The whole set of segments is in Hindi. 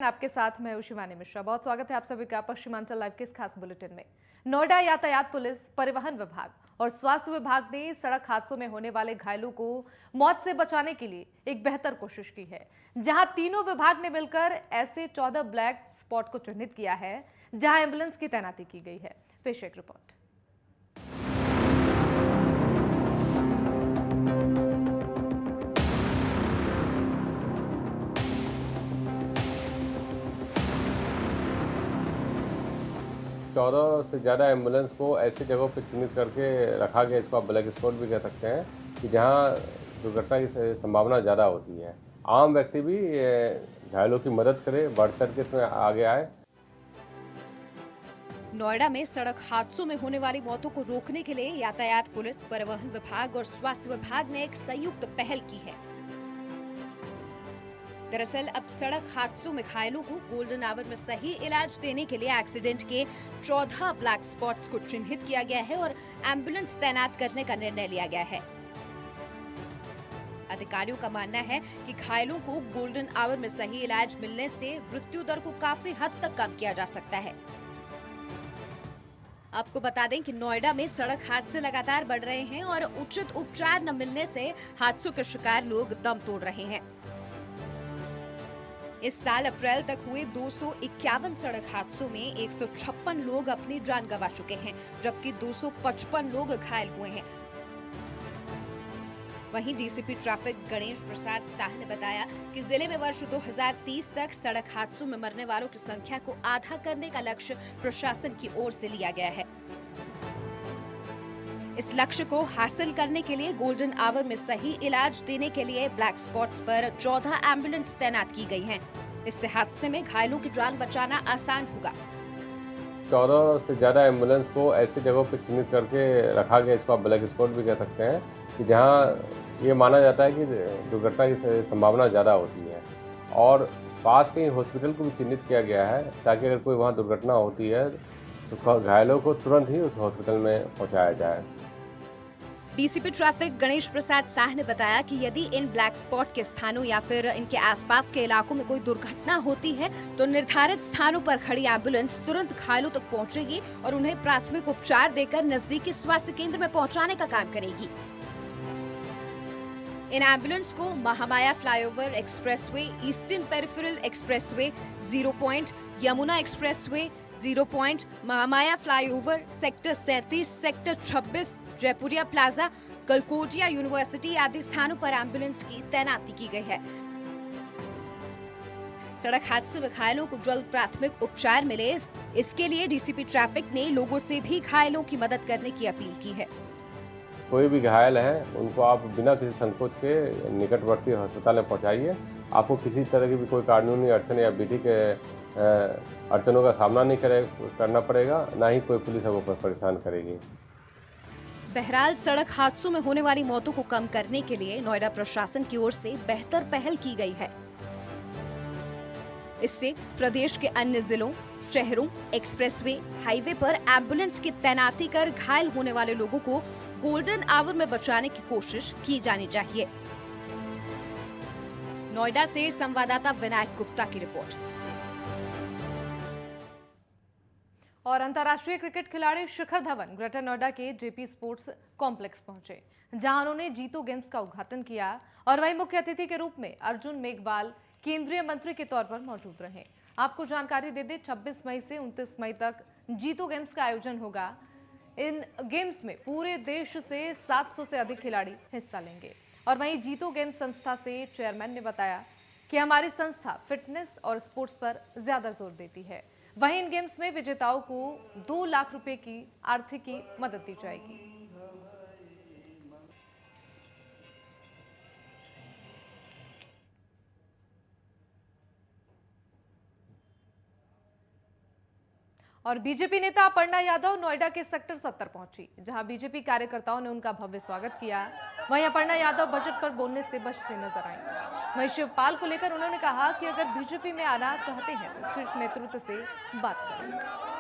आपके साथ मैं हूं शिवानी मिश्रा। बहुत स्वागत है आप सभी का पश्चिमांचल लाइव के इस खास बुलेटिन में। नोएडा यातायात पुलिस, परिवहन विभाग और स्वास्थ्य विभाग ने सड़क हादसों में होने वाले घायलों को मौत से बचाने के लिए एक बेहतर कोशिश की है, जहां तीनों विभाग ने मिलकर ऐसे 14 ब्लैक स्पॉट को चिन्हित किया है जहां एम्बुलेंस की तैनाती की गई है। पेश एक रिपोर्ट। चौदह से ज़्यादा एम्बुलेंस को ऐसी जगहों पर चिन्हित करके रखा गया, इसको आप ब्लैक स्पॉट भी कह सकते हैं, कि जहां दुर्घटना की संभावना ज़्यादा होती है। आम व्यक्ति भी घायलों की मदद करे, बढ़ चढ़ के इसमें आगे आए। नोएडा में सड़क हादसों में होने वाली मौतों को रोकने के लिए यातायात पुलिस, परिवहन विभाग और स्वास्थ्य विभाग ने एक संयुक्त पहल की है। दरअसल अब सड़क हादसों में घायलों को गोल्डन आवर में सही इलाज देने के लिए एक्सीडेंट के 14 ब्लैक स्पॉट्स को चिन्हित किया गया है और एम्बुलेंस तैनात करने का निर्णय लिया गया है। अधिकारियों का मानना है कि घायलों को गोल्डन आवर में सही इलाज मिलने से मृत्यु दर को काफी हद तक कम किया जा सकता है। आपको बता दें कि नोएडा में सड़क हादसे लगातार बढ़ रहे हैं और उचित उपचार न मिलने से हादसों के शिकार लोग दम तोड़ रहे हैं। इस साल अप्रैल तक हुए 251 सड़क हादसों में 156 लोग अपनी जान गंवा चुके हैं, जबकि 255 लोग घायल हुए हैं। वहीं डीसीपी ट्रैफिक गणेश प्रसाद शाह ने बताया कि जिले में वर्ष 2030 तक सड़क हादसों में मरने वालों की संख्या को आधा करने का लक्ष्य प्रशासन की ओर से लिया गया है। इस लक्ष्य को हासिल करने के लिए गोल्डन आवर में सही इलाज देने के लिए ब्लैक स्पॉट्स पर 14 एम्बुलेंस तैनात की गई हैं। इससे हादसे में घायलों की जान बचाना आसान होगा। 14 से ज़्यादा एम्बुलेंस को ऐसी जगहों पर चिन्हित करके रखा गया, इसको आप ब्लैक स्पॉट भी कह सकते हैं, कि जहां ये माना जाता है कि दुर्घटना की संभावना ज़्यादा होती है। और पास के हॉस्पिटल को भी चिन्हित किया गया है, ताकि अगर कोई वहां दुर्घटना होती है तो घायलों को तुरंत ही उस हॉस्पिटल में पहुँचाया जाए। डीसीपी ट्रैफिक गणेश प्रसाद शाह ने बताया कि यदि इन ब्लैक स्पॉट के स्थानों या फिर इनके आसपास के इलाकों में कोई दुर्घटना होती है तो निर्धारित स्थानों पर खड़ी एम्बुलेंस तुरंत घायलों तक पहुंचेगी और उन्हें प्राथमिक उपचार देकर नजदीकी स्वास्थ्य केंद्र में पहुंचाने का काम करेगी। इन एम्बुलेंस को Mahamaya flyover expressway, eastern peripheral expressway, 0 point, Yamuna expressway, 0 point, Mahamaya flyover, sector 37, sector 26, Jaipuria plaza, Galgotias university आदि स्थानों पर एम्बुलेंस की तैनाती की गई है। सड़क हादसे में घायलों को जल्द प्राथमिक उपचार मिले, इसके लिए डीसीपी ट्रैफिक ने लोगों से भी घायलों की मदद करने की अपील की है। कोई भी घायल है उनको आप बिना किसी संकोच के निकटवर्ती अस्पताल में पहुंचाइए। आपको किसी तरह की भी कोई कानूनी अड़चन या विधि के अड़चनों का सामना नहीं करना पड़ेगा, ना ही कोई पुलिस आपको परेशान करेगी। बहरहाल सड़क हादसों में होने वाली मौतों को कम करने के लिए नोएडा प्रशासन की ओर से बेहतर पहल की गई है। इससे प्रदेश के अन्य जिलों, शहरों, एक्सप्रेसवे, हाईवे पर एम्बुलेंस की तैनाती कर घायल होने वाले लोगों को गोल्डन आवर में बचाने की कोशिश की जानी चाहिए। नोएडा से संवाददाता विनायक गुप्ता की रिपोर्ट। और अंतर्राष्ट्रीय क्रिकेट खिलाड़ी शिखर धवन ग्रेटर नोएडा के जेपी स्पोर्ट्स कॉम्प्लेक्स पहुंचे, जहां उन्होंने जीतो गेम्स का उद्घाटन किया और वहीं मुख्य अतिथि के रूप में अर्जुन मेघवाल केंद्रीय मंत्री के तौर पर मौजूद रहे। आपको जानकारी दे दें, 26 मई से 29 मई तक जीतो गेम्स का आयोजन होगा। इन गेम्स में पूरे देश से 700 से अधिक खिलाड़ी हिस्सा लेंगे। और वहीं जीतो गेम्स संस्था से चेयरमैन ने बताया कि हमारी संस्था फिटनेस और स्पोर्ट्स पर ज्यादा जोर देती है। वहीं इन गेम्स में विजेताओं को 2 लाख रुपए की आर्थिक मदद दी जाएगी। और बीजेपी नेता अपर्णा यादव नोएडा के सेक्टर 70 पहुंची, जहां बीजेपी कार्यकर्ताओं ने उनका भव्य स्वागत किया। वहीं अपर्णा यादव बजट पर बोलने से बचते नजर आई। वहीं शिवपाल को लेकर उन्होंने कहा कि अगर बीजेपी में आना चाहते हैं तो शीर्ष नेतृत्व से बात करें।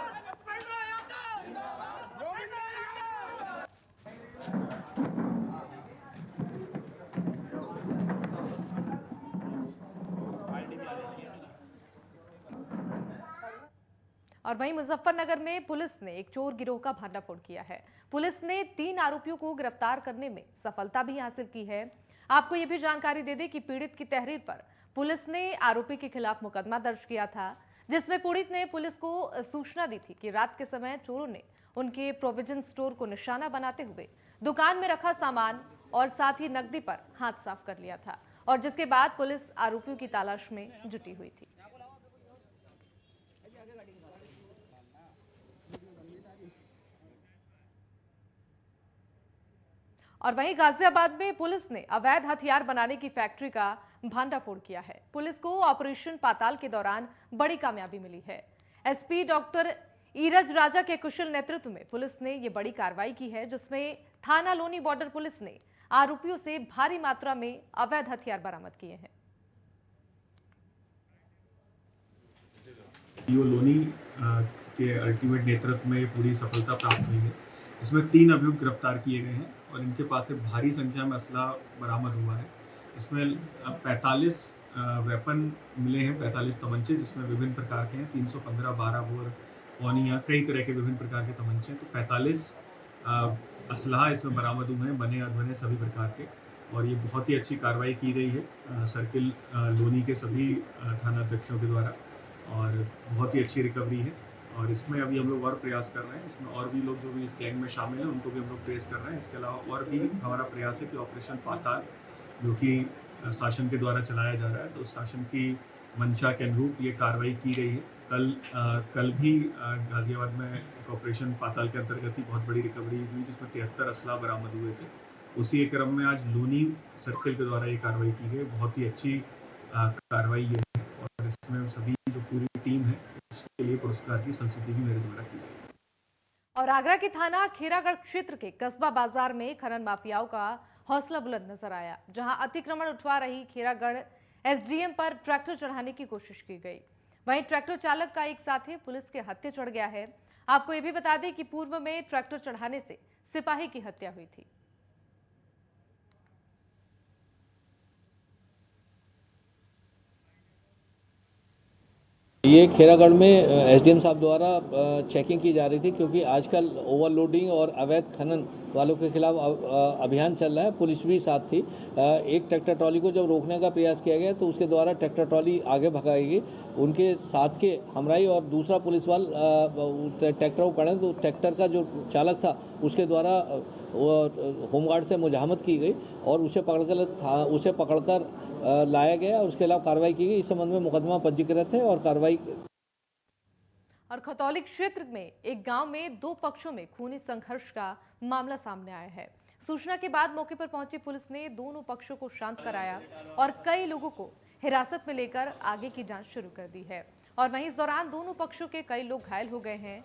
और वहीं मुजफ्फरनगर में पुलिस ने एक चोर गिरोह का भंडाफोड़ किया है। पुलिस ने 3 आरोपियों को गिरफ्तार करने में सफलता भी हासिल की है। आपको ये भी जानकारी दे दें कि पीड़ित की तहरीर पर पुलिस ने आरोपी के खिलाफ मुकदमा दर्ज किया था, जिसमें पीड़ित ने पुलिस को सूचना दी थी कि रात के समय चोरों ने उनके प्रोविजन स्टोर को निशाना बनाते हुए दुकान में रखा सामान और साथ ही नकदी पर हाथ साफ कर लिया था, और जिसके बाद पुलिस आरोपियों की तलाश में जुटी हुई थी। और वहीं गाजियाबाद में पुलिस ने अवैध हथियार बनाने की फैक्ट्री का भंडाफोड़ किया है। पुलिस को ऑपरेशन पाताल के दौरान बड़ी कामयाबी मिली है। एसपी डॉक्टर ईरज राजा के कुशल नेतृत्व में पुलिस ने ये बड़ी कार्रवाई की है, जिसमें थाना लोनी बॉर्डर पुलिस ने आरोपियों से भारी मात्रा में अवैध हथियार बरामद किए हैं। लोनी के अल्टीमेट नेतृत्व में पूरी सफलता प्राप्त हुई है। इसमें 3 अभियुक्त गिरफ्तार किए गए हैं और इनके पास से भारी संख्या में असला बरामद हुआ है। इसमें 45 वेपन मिले हैं, 45 तमंचे, जिसमें विभिन्न प्रकार के हैं, 315, 12 बोर, पौनिया, कई तरह के विभिन्न प्रकार के तमंचे। तो 45 असलहा इसमें बरामद हुए हैं, बने अधबने सभी प्रकार के। और ये बहुत ही अच्छी कार्रवाई की गई है सर्किल लोनी के सभी थाना अध्यक्षों के द्वारा, और बहुत ही अच्छी रिकवरी है। और इसमें अभी हम लोग और प्रयास कर रहे हैं, इसमें और भी लोग जो भी इस गैंग में शामिल हैं उनको भी हम लोग ट्रेस कर रहे हैं। इसके अलावा और भी हमारा प्रयास है कि ऑपरेशन पाताल, जो कि शासन के द्वारा चलाया जा रहा है, तो शासन की मंशा के अनुरूप ये कार्रवाई की गई है। कल भी गाजियाबाद में ऑपरेशन पाताल के अंतर्गत ही बहुत बड़ी रिकवरी हुई, जिसमें 73 असला बरामद हुए थे। उसी के क्रम में आज लोनी सर्किल के द्वारा ये कार्रवाई की गई। बहुत ही अच्छी कार्रवाई ये है, और इसमें सभी जो पूरी टीम है उसके लिए पुरस्कार की संस्तुति भी मेरे द्वारा की जाएगी। और आगरा के थाना खेरागढ़ क्षेत्र के कस्बा बाजार में खनन माफियाओं का हौसला बुलंद नजर आया, जहां अतिक्रमण उठवा रही खेरागढ़ एसडीएम पर ट्रैक्टर चढ़ाने की कोशिश की गई। वहीं ट्रैक्टर चालक का एक साथी पुलिस के हत्थे चढ़ गया है। आपको यह भी बता दें कि पूर्व में ट्रैक्टर चढ़ाने से सिपाही की हत्या हुई थी। ये खेरागढ़ में एसडीएम साहब द्वारा चेकिंग की जा रही थी, क्योंकि आजकल ओवरलोडिंग और अवैध खनन वालों के खिलाफ अभियान चल रहा है। पुलिस भी साथ थी। एक ट्रैक्टर ट्रॉली को जब रोकने का प्रयास किया गया तो उसके द्वारा ट्रैक्टर ट्रॉली आगे भगाई गई। उनके साथ के हमराई और दूसरा पुलिस वाला ट्रैक्टर को पकड़े तो ट्रैक्टर का जो चालक था उसके द्वारा होमगार्ड से मुजाहमत की गई और उसे पकड़कर लाया गया और उसके खिलाफ कार्रवाई की गई। इस संबंध में मुकदमा पंजीकृत है और कार्रवाई। और खतौली क्षेत्र में एक गांव में 2 पक्षों में खूनी संघर्ष का मामला सामने आया है। सूचना के बाद मौके पर पहुंची पुलिस ने दोनों पक्षों को शांत कराया और कई लोगों को हिरासत में लेकर आगे की जांच शुरू कर दी है। और वहीं इस दौरान दोनों पक्षों के कई लोग घायल हो गए हैं।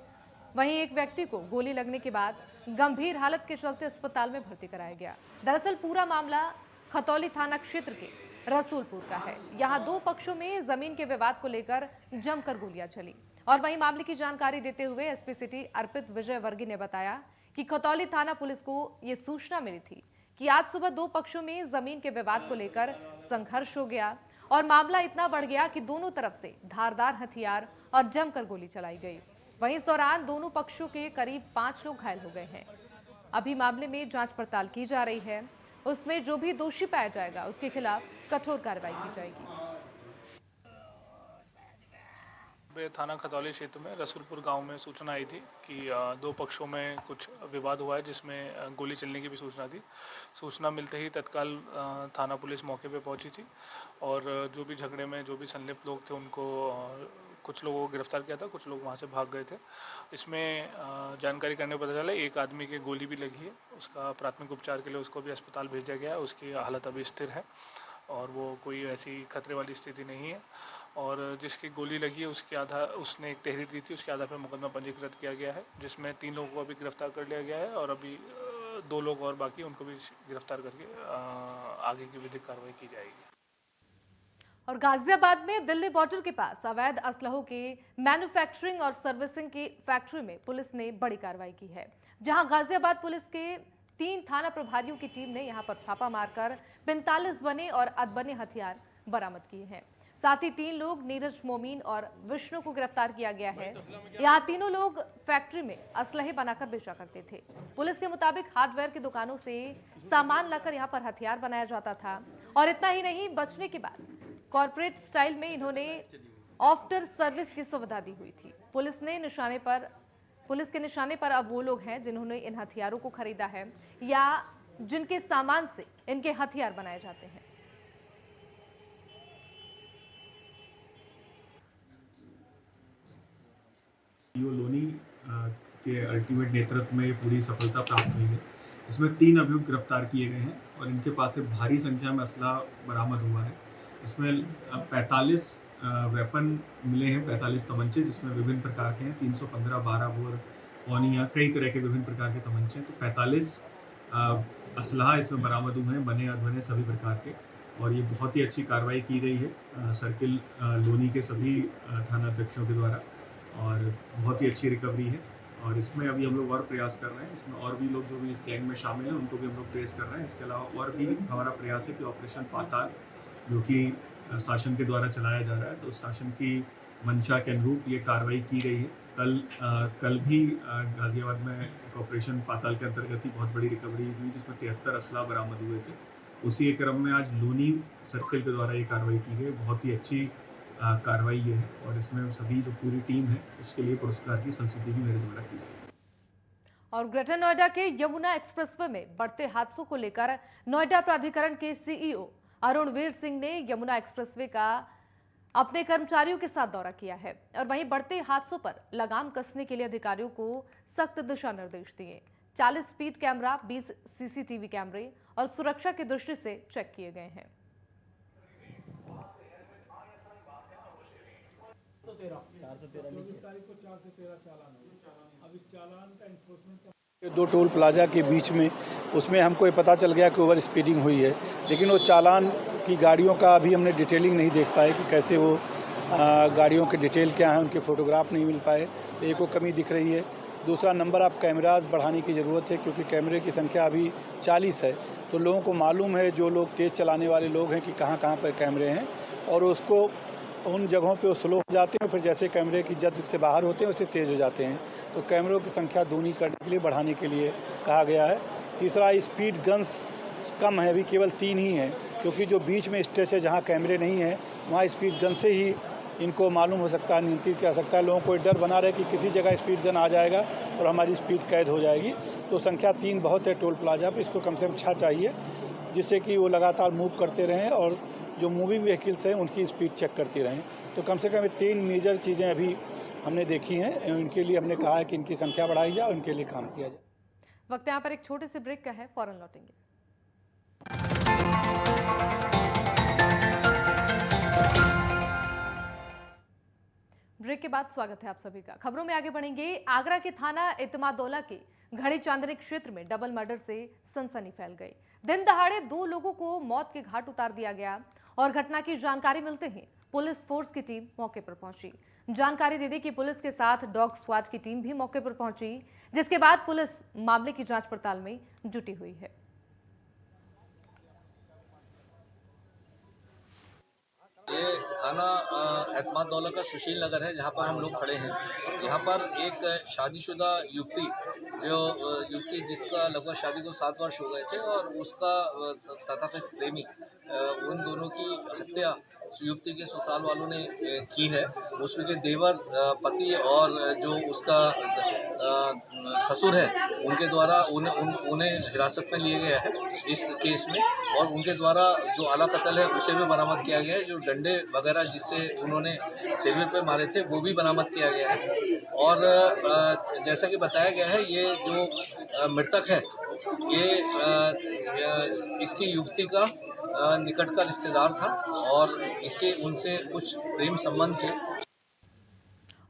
वहीं एक व्यक्ति को गोली लगने के बाद गंभीर हालत के चलते अस्पताल में भर्ती कराया गया। दरअसल पूरा मामला खतौली थाना क्षेत्र के रसूलपुर का है। यहाँ 2 पक्षों में जमीन के विवाद को लेकर जमकर गोलियां चली। और वहीं मामले की जानकारी देते हुए एसपी सिटी अर्पित विजय वर्गी ने बताया कि खतौली थाना पुलिस को ये सूचना मिली थी कि आज सुबह 2 पक्षों में जमीन के विवाद को लेकर संघर्ष हो गया और मामला इतना बढ़ गया कि दोनों तरफ से धारदार हथियार और जमकर गोली चलाई गई। वहीं इस दौरान दोनों पक्षों के करीब 5 लोग घायल हो गए हैं। अभी मामले में जांच पड़ताल की जा रही है। उसमें जो भी दोषी पाया जाएगा उसके खिलाफ कठोर कार्रवाई की जाएगी। थाना खतौली क्षेत्र में रसूलपुर गांव में सूचना आई थी कि 2 पक्षों में कुछ विवाद हुआ है, जिसमें गोली चलने की भी सूचना थी। सूचना मिलते ही तत्काल थाना पुलिस मौके पे पहुंची थी और जो भी झगड़े में जो भी संलिप्त लोग थे उनको कुछ लोगों को गिरफ्तार किया था, कुछ लोग वहां से भाग गए थे। इसमें जानकारी करने पर पता चला एक आदमी के गोली भी लगी है। उसका प्राथमिक उपचार के लिए उसको भी अस्पताल भेजा गया है। उसकी हालत अभी स्थिर है और वो कोई ऐसी खतरे वाली स्थिति नहीं है। और जिसकी गोली लगी है उसने एक तहरीर दी थी, उसके आधार पर मुकदमा पंजीकृत किया गया है, जिसमें 3 लोगों को अभी गिरफ्तार कर लिया गया है और अभी 2 लोग और बाकी, उनको भी गिरफ्तार करके आगे की विधिक कार्रवाई की जाएगी। और गाजियाबाद में दिल्ली बॉर्डर के पास अवैध असलहों की मैन्युफैक्चरिंग और सर्विसिंग की फैक्ट्री में पुलिस ने बड़ी कार्रवाई की है, जहां गाजियाबाद पुलिस के 3 थाना प्रभारियों की टीम ने यहां पर छापा मारकर 45 बने और अधबने हथियार बरामद किए हैं। साथ ही 3 लोग नीरज मोमीन और विष्णु को गिरफ्तार किया गया है। यहाँ तीनों लोग फैक्ट्री में असलहे बनाकर बेचा करते थे। पुलिस के मुताबिक हार्डवेयर की दुकानों से सामान लाकर यहाँ पर हथियार बनाया जाता था और इतना ही नहीं, बचने के बाद कॉर्पोरेट स्टाइल में इन्होंने आफ्टर सर्विस की सुविधा दी हुई थी। पुलिस के निशाने पर अब वो लोग हैं जिन्होंने इन हथियारों को खरीदा है या जिनके सामान से इनके हथियार बनाए जाते हैं। लोनी के अल्टीमेट नेतृत्व में ये पूरी सफलता प्राप्त हुई है। इसमें 3 अभियुक्त गिरफ्तार किए गए हैं और इनके पास से भारी संख्या में असला बरामद हुआ है। इसमें 45 वेपन मिले हैं, 45 तमंचे, जिसमें विभिन्न प्रकार के हैं, 315, 12 बोर, पौनिया, कई तरह के विभिन्न प्रकार के तमंचे। तो 45 असलहा इसमें बरामद हुए हैं, बने अधबने सभी प्रकार के। और ये बहुत ही अच्छी कार्रवाई की गई है सर्किल लोनी के सभी थाना अध्यक्षों के द्वारा और बहुत ही अच्छी रिकवरी है। और इसमें अभी हम लोग और प्रयास कर रहे हैं, इसमें और भी लोग जो भी इस गैंग में शामिल हैं उनको भी हम लोग ट्रेस कर रहे हैं। इसके अलावा और भी हमारा प्रयास है कि ऑपरेशन पाताल, जो कि शासन के द्वारा चलाया जा रहा है, तो शासन की मंशा के अनुरूप ये कार्रवाई की गई है। कल भी गाजियाबाद में ऑपरेशन पाताल के अंतर्गत ही बहुत बड़ी रिकवरी हुई, जिसमें 73 असला बरामद हुए थे। उसी के क्रम में आज लोनी सर्किल के द्वारा ये कार्रवाई की गई। बहुत ही अच्छी कार्रवाई ये है और इसमें सभी जो पूरी टीम है उसके लिए पुरस्कार की संस्तुति भी मेरे द्वारा की जाएगी। और ग्रेटर नोएडा के यमुना एक्सप्रेसवे में बढ़ते हादसों को लेकर नोएडा प्राधिकरण के सीईओ अरुणवीर सिंह ने यमुना एक्सप्रेसवे का अपने कर्मचारियों के साथ दौरा किया है और वहीं बढ़ते हादसों पर लगाम कसने के लिए अधिकारियों को सख्त दिशा निर्देश दिए। 40 स्पीड कैमरा, 20 सीसीटीवी कैमरे और सुरक्षा की दृष्टि से चेक किए गए हैं। दो टोल प्लाजा के बीच में उसमें हमको ये पता चल गया कि ओवर स्पीडिंग हुई है, लेकिन वो चालान की गाड़ियों का अभी हमने डिटेलिंग नहीं देख पाए कि कैसे वो गाड़ियों के डिटेल क्या है, उनके फोटोग्राफ नहीं मिल पाए, तो एक वो कमी दिख रही है। दूसरा नंबर ऑफ कैमराज बढ़ाने की ज़रूरत है, क्योंकि कैमरे की संख्या अभी 40 है, तो लोगों को मालूम है, जो लोग तेज़ चलाने वाले लोग हैं, कि कहाँ कहाँ पर कैमरे हैं और उसको उन जगहों पे वो स्लो हो जाते हैं, फिर जैसे कैमरे की जद से बाहर होते हैं उससे तेज़ हो जाते हैं। तो कैमरों की संख्या दूनी करने के लिए, बढ़ाने के लिए कहा गया है। तीसरा, स्पीड गन्स कम है, अभी केवल 3 ही हैं, क्योंकि जो बीच में स्ट्रेच है जहाँ कैमरे नहीं हैं वहाँ स्पीड गन से ही इनको मालूम हो सकता है, नियंत्रित किया सकता है। लोगों को डर बना रहे कि किसी जगह स्पीड गन आ जाएगा और हमारी स्पीड कैद हो जाएगी। तो संख्या 3 बहुत है टोल प्लाजा पर, इसको कम से कम 6 चाहिए, जिससे कि वो लगातार मूव करते रहें और जो मूविंग व्हीकल्स हैं उनकी स्पीड चेक करती रहें। तो कम से कम 3 मेजर चीज़ें अभी हमने देखी हैं, इनके लिए हमने कहा है कि इनकी संख्या बढ़ाई जाए और इनके लिए काम किया जाए। वक्त यहाँ पर एक छोटे से ब्रेक का है, फौरन लौटेंगे। ब्रेक के बाद स्वागत है आप सभी का। खबरों में आगे बढ़ेंगे। आगरा के थाना इत्तेमादौला के घड़ी चांदनी क्षेत्र में डबल मर्डर से सनसनी फैल गई। दिन दहाड़े 2 लोगों को मौत के घाट उतार दिया गया और घटना की जानकारी मिलते ही पुलिस फोर्स की टीम मौके पर पहुंची। जानकारी दे दी कि पुलिस के साथ डॉग स्क्वाड की टीम भी मौके पर पहुंची, जिसके बाद पुलिस मामले की जांच पड़ताल में जुटी हुई है। ये थाना एतमादौला का सुशील नगर है, जहाँ पर हम लोग खड़े हैं। यहाँ पर एक शादीशुदा युवती जिसका लगभग शादी को 7 वर्ष हो गए थे और उसका तथाकथित प्रेमी, उन दोनों की हत्या युवती के ससुराल वालों ने की है। उसके देवर, पति और जो उसका ससुर है, उनके द्वारा उन्हें हिरासत में लिया गया है इस केस में, और उनके द्वारा जो आला कत्ल है उसे भी बरामद किया गया है। जो डंडे वगैरह जिससे उन्होंने सिर पे मारे थे वो भी बरामद किया गया है। और जैसा कि बताया गया है, ये जो मृतक है ये इसकी युवती का निकट का रिश्तेदार था और इसके उनसे कुछ प्रेम संबंध थे।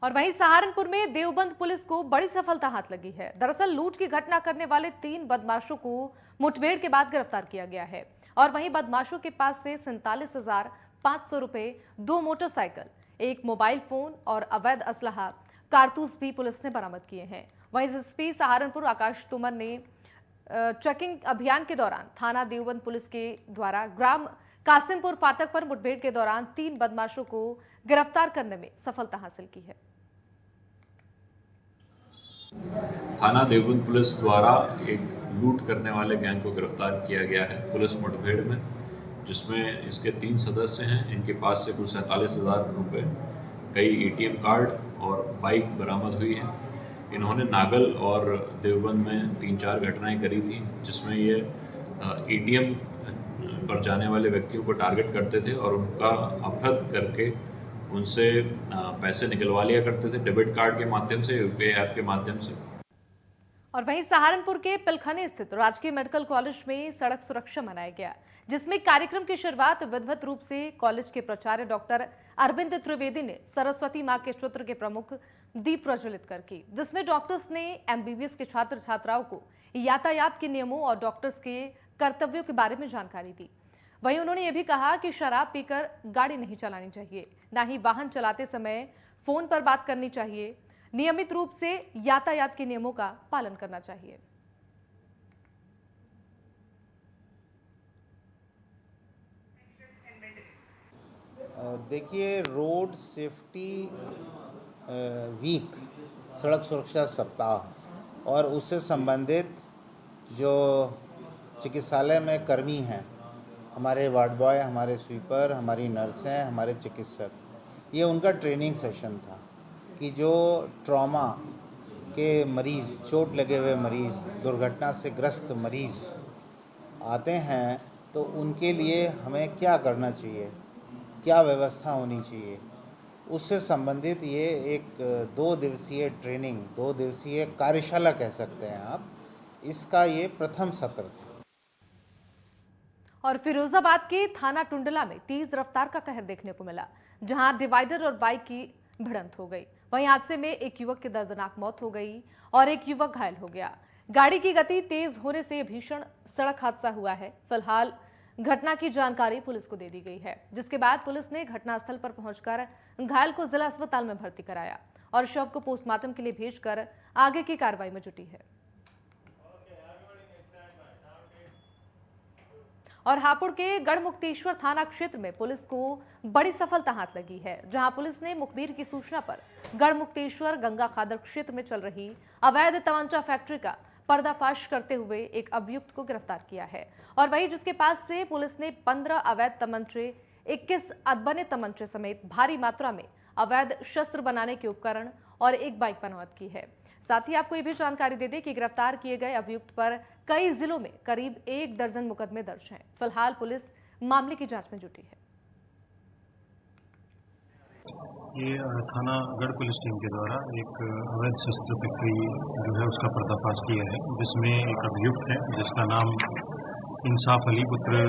और वहीं सहारनपुर में देवबंद पुलिस को बड़ी सफलता हाथ लगी है। दरअसल लूट की घटना करने वाले 3 बदमाशों को मुठभेड़ के बाद गिरफ्तार किया गया है और वहीं बदमाशों के पास से 47,500 रुपए, 2 मोटरसाइकिल, 1 मोबाइल फोन और अवैध असलहा, कारतूस भी पुलिस ने बरामद किए हैं। वहीं एसपी सहारनपुर आकाश तोमर ने चेकिंग अभियान के दौरान थाना देवबंद पुलिस के द्वारा ग्राम कासिमपुर फाटक पर मुठभेड़ के दौरान 3 बदमाशों को गिरफ्तार करने में सफलता हासिल की है। थाना देवबंद पुलिस द्वारा एक लूट करने वाले गैंग को गिरफ्तार किया गया है पुलिस मुठभेड़ में, जिसमें इसके 3 सदस्य हैं। इनके पास से कुल 47,000 रुपये, कई ATM कार्ड और बाइक बरामद हुई है। इन्होंने नागल और देवबंद में 3-4 घटनाएं करी थी, जिसमें ये ATM पर जाने वाले व्यक्तियों को टारगेट करते थे और उनका अपहृत करके उनसे पैसे निकलवा लिया करते थे डेबिट कार्ड के माध्यम से, UPI ऐप के माध्यम से। और वहीं सहारनपुर के पिलखनी स्थित राजकीय मेडिकल कॉलेज में सड़क सुरक्षा मनाया गया, जिसमें कार्यक्रम की शुरुआत विधिवत रूप से कॉलेज के प्राचार्य डॉक्टर अरविंद त्रिवेदी ने सरस्वती मां के चित्र के प्रमुख दीप प्रज्वलित कर की, जिसमें डॉक्टर्स ने MBBS के छात्र छात्राओं को यातायात के नियमों और डॉक्टर्स के कर्तव्यों के बारे में जानकारी दी। वहीं उन्होंने ये भी कहा कि शराब पीकर गाड़ी नहीं चलानी चाहिए, न ही वाहन चलाते समय फोन पर बात करनी चाहिए, नियमित रूप से यातायात के नियमों का पालन करना चाहिए। देखिए, रोड सेफ्टी वीक, सड़क सुरक्षा सप्ताह और उससे संबंधित जो चिकित्सालय में कर्मी हैं, हमारे वार्ड बॉय, हमारे स्वीपर, हमारी नर्सें, हमारे चिकित्सक, ये उनका ट्रेनिंग सेशन था कि जो ट्रॉमा के मरीज़, चोट लगे हुए मरीज़, दुर्घटना से ग्रस्त मरीज़ आते हैं तो उनके लिए हमें क्या करना चाहिए, क्या व्यवस्था होनी चाहिए, उससे संबंधित ये एक 2 दिवसीय ट्रेनिंग, 2 दिवसीय कार्यशाला कह सकते हैं आप, इसका ये प्रथम सत्र था। और फिरोजाबाद के थाना टुंडला में तेज रफ्तार का कहर देखने को मिला, जहां डिवाइडर और बाइक की भिड़ंत हो गई। वहीं हादसे में एक युवक की दर्दनाक मौत हो गई और एक युवक घायल हो गया। गाड़ी की गति तेज होने से भीषण सड़क हादसा हुआ है। फिलहाल घटना की जानकारी पुलिस को दे दी गई है, जिसके बाद पुलिस ने घटनास्थल पर पहुंचकर घायल को जिला अस्पताल में भर्ती कराया और शव को पोस्टमार्टम के लिए भेजकर आगे की कार्रवाई में जुटी है। और हापुड़ के गढ़मुक्तेश्वर थाना क्षेत्र में पुलिस को बड़ी सफलता हाथ लगी है, जहां पुलिस ने मुखबिर की सूचना पर गढ़मुक्तेश्वर गंगा खादर क्षेत्र में चल रही अवैध तमंचा फैक्ट्री का पर्दाफाश करते हुए एक अभियुक्त को गिरफ्तार किया है। और वहीं जिसके पास से पुलिस ने 15 अवैध तमंचे, 21 अधबने तमंचे समेत भारी मात्रा में अवैध शस्त्र बनाने के उपकरण और एक बाइक बरामद की है। साथ ही आपको ये भी जानकारी दे दें कि गिरफ्तार किए गए अभियुक्त पर कई जिलों में करीब 1 दर्जन मुकदमे दर्ज हैं। फिलहाल पुलिस मामले की जांच में जुटी है। ये थाना गढ़ पुलिस टीम के द्वारा एक अवैध शस्त्र फैक्ट्री जो है उसका पर्दाफाश किया है, जिसमें एक अभियुक्त है जिसका नाम इंसाफ अली पुत्र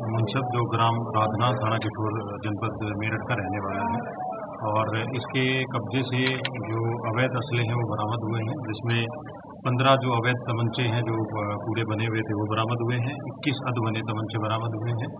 मुंसफ, जो ग्राम राधना, थाना किठौर, जनपद मेरठ का रहने वाला है। और इसके कब्जे से जो अवैध असले हैं वो बरामद हुए हैं, जिसमें 15 जो अवैध तमंचे हैं जो पूरे बने हुए थे वो बरामद हुए हैं, 21 अधबने तमंचे बरामद हुए हैं।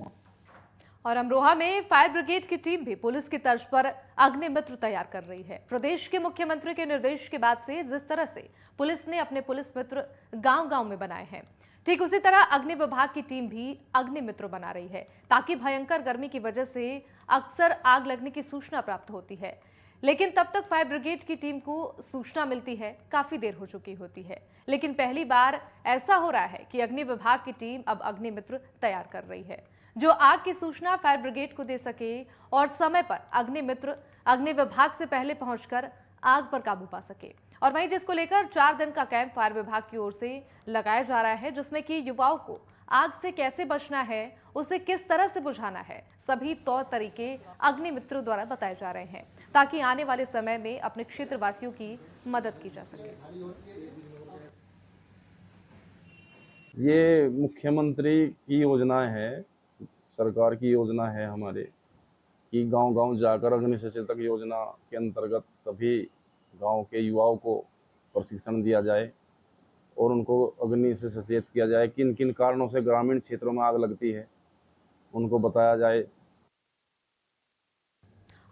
और अमरोहा में फायर ब्रिगेड की टीम भी पुलिस की तर्ज पर अग्निमित्र तैयार कर रही है। प्रदेश के मुख्यमंत्री के निर्देश के बाद से जिस तरह से पुलिस ने अपने पुलिस मित्र गांव-गांव में बनाए हैं, ठीक उसी तरह अग्नि विभाग की टीम भी अग्निमित्र बना रही है, ताकि भयंकर गर्मी की वजह से अक्सर आग लगने की सूचना प्राप्त होती है, लेकिन तब तक फायर ब्रिगेड की टीम को सूचना मिलती है, काफी देर हो चुकी होती है। लेकिन पहली बार ऐसा हो रहा है कि अग्नि विभाग की टीम अब अग्निमित्र तैयार कर रही है, जो आग की सूचना फायर ब्रिगेड को दे सके और समय पर अग्निमित्र अग्नि विभाग से पहले पहुंचकर आग पर काबू पा सके। और वहीं जिसको लेकर 4 दिन का कैंप फायर विभाग की ओर से लगाया जा रहा है, जिसमें कि युवाओं को आग से कैसे बचना है, उसे किस तरह से बुझाना है, सभी तौर तरीके अग्निमित्रों द्वारा बताए जा रहे हैं, ताकि आने वाले समय में अपने क्षेत्रवासियों की मदद की जा सके। ये मुख्यमंत्री की योजना है, सरकार की योजना है हमारे, कि गांव-गांव जाकर अग्नि सचेतक योजना के अंतर्गत सभी गांव के युवाओं को प्रशिक्षण दिया जाए और उनको अग्नि से सचेत किया जाए। किन किन कारणों से ग्रामीण क्षेत्रों में आग लगती है उनको बताया जाए।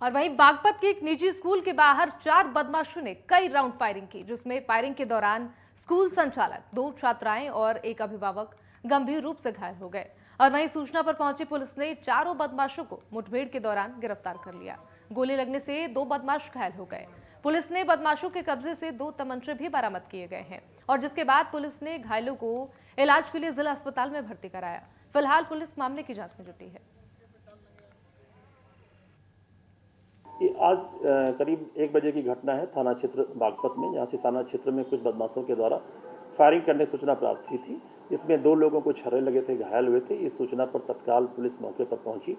और वहीं बागपत के एक निजी स्कूल के बाहर 4 बदमाशों ने कई राउंड फायरिंग की, जिसमें फायरिंग के दौरान स्कूल संचालक, 2 छात्राएं और एक अभिभावक गंभीर रूप से घायल हो गए। और वहीं सूचना पर पहुंची पुलिस ने चारों बदमाशों को मुठभेड़ के दौरान गिरफ्तार कर लिया। गोली लगने से 2 बदमाश घायल हो गए। पुलिस ने बदमाशों के कब्जे से 2 तमंचे भी बरामद किए गए हैं और जिसके बाद पुलिस ने घायलों को इलाज के लिए जिला अस्पताल में भर्ती कराया। फिलहाल पुलिस मामले की जांच में जुटी है। ये आज करीब 1 बजे की घटना है थाना क्षेत्र बागपत में, जहाँ सिसाना क्षेत्र में कुछ बदमाशों के द्वारा फायरिंग करने की सूचना प्राप्त हुई थी। इसमें 2 लोगों को छर्रे लगे थे, घायल हुए थे। इस सूचना पर तत्काल पुलिस मौके पर पहुंची।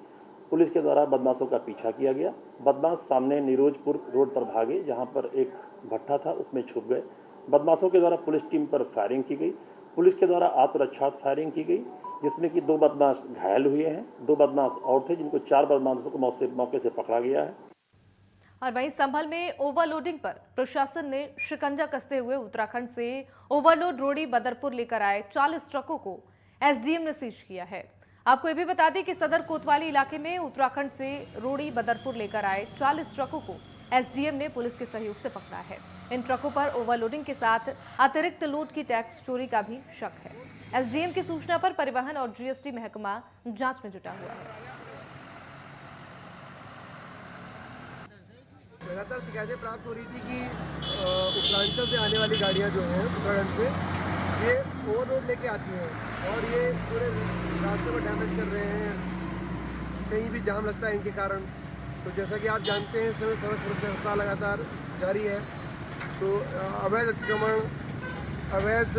पुलिस के द्वारा बदमाशों का पीछा किया गया। बदमाश सामने निरोजपुर रोड पर भागे, जहां पर एक भट्ठा था उसमें छुप गए। बदमाशों के द्वारा पुलिस टीम पर फायरिंग की गई। पुलिस के द्वारा आत्मरक्षा फायरिंग की गई, जिसमें कि 2 बदमाश घायल हुए हैं। 2 बदमाश और थे, जिनको 4 बदमाशों को मौके से पकड़ा गया है। और वहीं संभल में ओवरलोडिंग पर प्रशासन ने शिकंजा कसते हुए उत्तराखंड से ओवरलोड रोड़ी बदरपुर लेकर आए 40 ट्रकों को एसडीएम ने सीज किया है। आपको यह भी बता दें कि सदर कोतवाली इलाके में उत्तराखंड से रोड़ी बदरपुर लेकर आए 40 ट्रकों को एसडीएम ने पुलिस के सहयोग से पकड़ा है। इन ट्रकों पर ओवरलोडिंग के साथ अतिरिक्त लोड की टैक्स चोरी का भी शक है। एसडीएम की सूचना पर परिवहन और जीएसटी महकमा जांच में जुटा हुआ है। लगातार शिकायतें प्राप्त हो रही थी कि उत्तरांचल से आने वाली गाड़ियां जो हैं उत्तराखंड से ये ओवरलोड लेके आती हैं और ये पूरे रास्ते को डैमेज कर रहे हैं। कहीं भी जाम लगता है इनके कारण। तो जैसा कि आप जानते हैं, इस समय सड़क सुरक्षा सप्ताह लगातार जारी है। तो अवैध अतिक्रमण, अवैध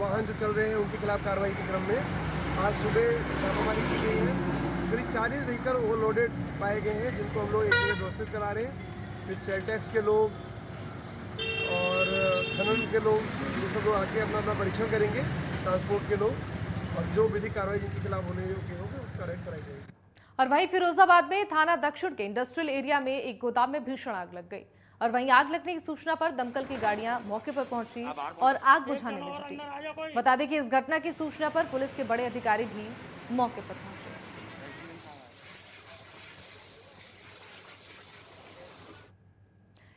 वाहन जो चल रहे हैं उनके खिलाफ कार्रवाई के क्रम में आज सुबह छापामारी की गई है। करीब 40 व्हीकल ओवरलोडेड पाए गए हैं, जिनको हम लोग एक जगह व्यवस्थित करा रहे हैं। फिर सेल टैक्स के लोग और खनन के लोग ये सब लोग आके अपना अपना परीक्षण करेंगे, ट्रांसपोर्ट के लोग, और जो विधिक कार्रवाई जिनके खिलाफ होने योग्य होगी उसकी कार्रवाई कराई जाएगी। और वहीं फिरोजाबाद में थाना दक्षिण के इंडस्ट्रियल एरिया में एक गोदाम में भीषण आग लग गई और वहीं आग लगने की सूचना पर दमकल की गाड़ियां मौके पर पहुंची और आग बुझाने में जुटी। बता दें कि इस घटना की सूचना पर पुलिस के बड़े अधिकारी भी मौके पर पहुंचे।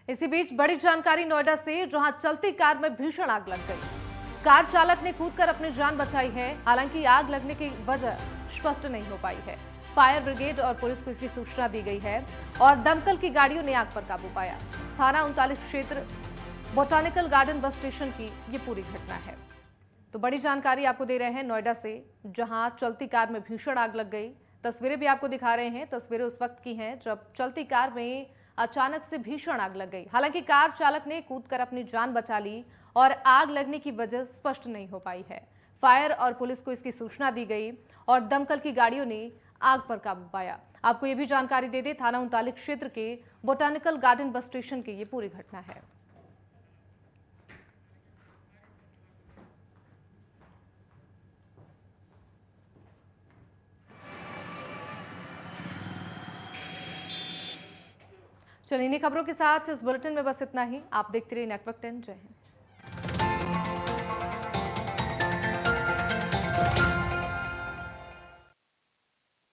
इसी बीच बड़ी जानकारी नोएडा से, जहां चलती कार में भीषण आग लग गई। कार चालक ने कूदकर अपनी जान बचाई है। हालांकि आग लगने की वजह स्पष्ट नहीं हो पाई है। फायर ब्रिगेड और पुलिस को इसकी सूचना दी गई है और दमकल की गाड़ियों ने आग पर काबू पाया। थाना 39 क्षेत्र बोटानिकल गार्डन बस स्टेशन की ये पूरी घटना है। तो बड़ी जानकारी आपको दे रहे हैं नोएडा से, जहां चलती कार में भीषण आग लग गई। तस्वीरें भी आपको दिखा रहे हैं। तस्वीरें उस वक्त की हैं जब चलती कार में अचानक से भीषण आग लग गई। हालांकि कार चालक ने कूदकर अपनी जान बचा ली और आग लगने की वजह स्पष्ट नहीं हो पाई है। फायर और पुलिस को इसकी सूचना दी गई और दमकल की गाड़ियों ने आग पर काबू पाया। आपको ये भी जानकारी दे दें, थाना 39 क्षेत्र के बोटानिकल गार्डन बस स्टेशन की ये पूरी घटना है। चलिए, इन्हीं खबरों के साथ इस बुलेटिन में बस इतना ही। आप देखते रहिए नेटवर्क 10। जय हिंद।